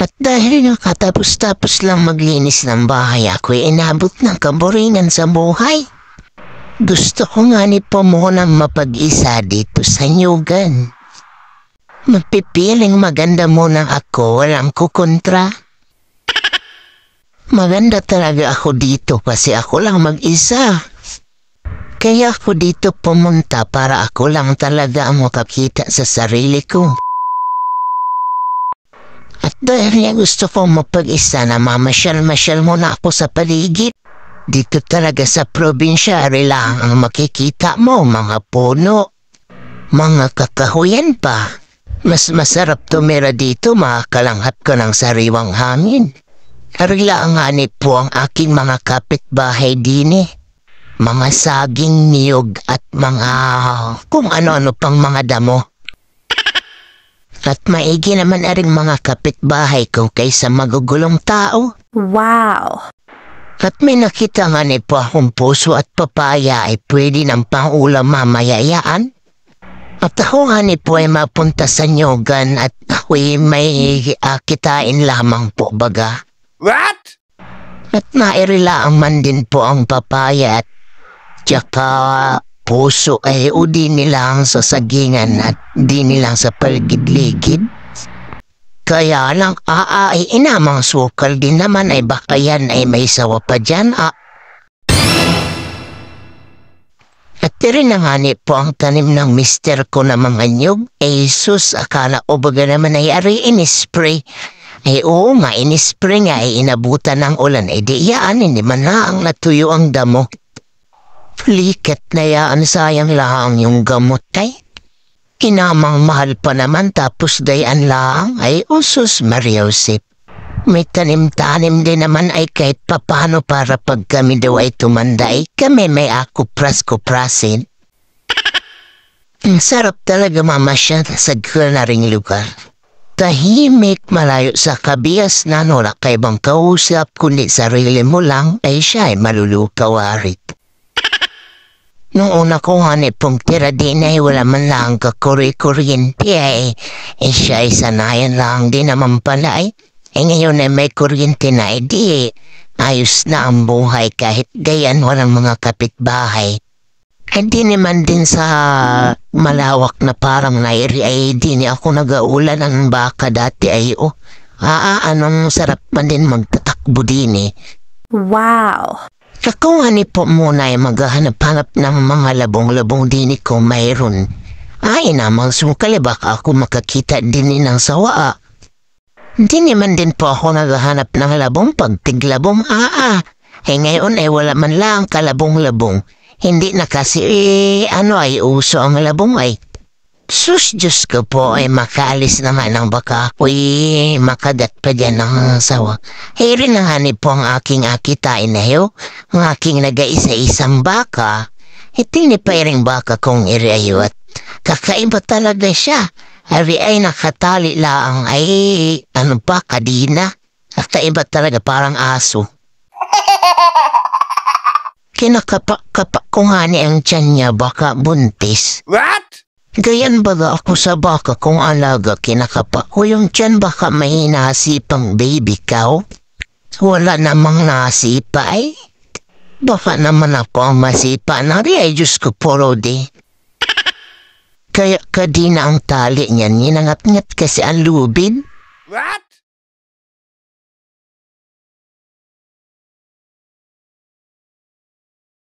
At dahil nga katapos-tapos lang maglinis ng bahay, ako'y inabot ng kaboringan sa buhay. Gusto ko nga ni po munang mapag-isa dito sa Nyugan. Mapipiling maganda muna ako, walang kukontra. Maganda talaga ako dito kasi ako lang mag-isa. Kaya ako dito pumunta para ako lang talaga ang makakita sa sarili ko. At dahil nga gusto ko mapag-isa na mamasyal-masyal muna ako sa paligid. Dito talaga sa probinsya, lang ang makikita mo, mga puno, mga kakahuyan pa. Mas masarap tumira dito, makakalanghat ko ng sariwang hangin. Arila ang hanip po ang aking mga kapitbahay din eh. Mga saging, niyog at mga kung ano-ano pang mga damo. At maigi naman aring mga kapitbahay ko kaysa magugulong tao. Wow! At may nakita nga ni po akong puso at papaya ay pwede ng pang-ulam mamayayaan. At ako nga ni po ay mapunta sa Nyugan at ako'y may kitain lamang po baga. What? At nairilaan man din po ang papaya at tsaka puso ay udi nilang sa sagingan at di nilang sa paligid-ligid. Kaya lang, ay inamang sukal din naman ay baka yan ay may sawa pa dyan, At rin na nga ni po ang tanim ng mister ko na mga nyug. sus, akala o baga naman ay ari inispray. Ay oo nga, inispray nga ay inabutan ng ulan. Di yaan, hindi man lang natuyo ang damo. Fliket na yaan, sayang lang yung gamot ay. Inamang mahal pa naman tapos dayan lang ay usus Mariosip. May tanim-tanim din naman ay kahit papano para pag kami daw ay tumanda ay kami may akupras-kuprasin. Ang sarap talaga mamasyal sa granaring lugar. Tahimik malayo sa kabias na wala kay bang kausap kundi sarili mo lang ay siya ay malulukawarit. Noong una ko pong tira din ay wala man lang kakuri-kuryente ay siya ay sanayan lang din naman pala ay. Ngayon ay may kuryente na di ayos na ang buhay kahit gayan walang mga kapitbahay. Hindi naman din sa malawak na parang nairi ay di ni ako nagaulan ng baka dati ay anong sarap man din magtatakbo din eh. Wow! Ako nga ni po muna ay maghahanap-hanap ng mga labong-labong din kung mayroon. Ay namang sukali baka ako makakita din ng sawa. Hindi naman din po ako naghahanap ng labong pag tiglabong ngayon ay wala man lang kalabong-labong. Hindi na kasi ay uso ang labong ay. Sus, Diyos ko po ay makaalis naman ang baka ako'y makagat pa dyan ng sawa. Rin na hanip po ang aking akitain na ang aking nag-isa-isang baka. Hindi pa rin baka kong iriayo at kakaiba talaga siya. Ari ay nakatali lang ay kadina. Kakaiba talaga parang aso. Kinakapak-kapak ko nga ni ang tiyan niya baka buntis. What? Gayan baga ako sa baka kung alaga kinakapak ko yung tiyan baka may nasipang baby cow? Wala namang nasipa ay. Baka naman ako ang masipa na ay Diyos ko puro di. Kaya kadina ang tali niyan, ninangat-ngat kasi ang lubid. What?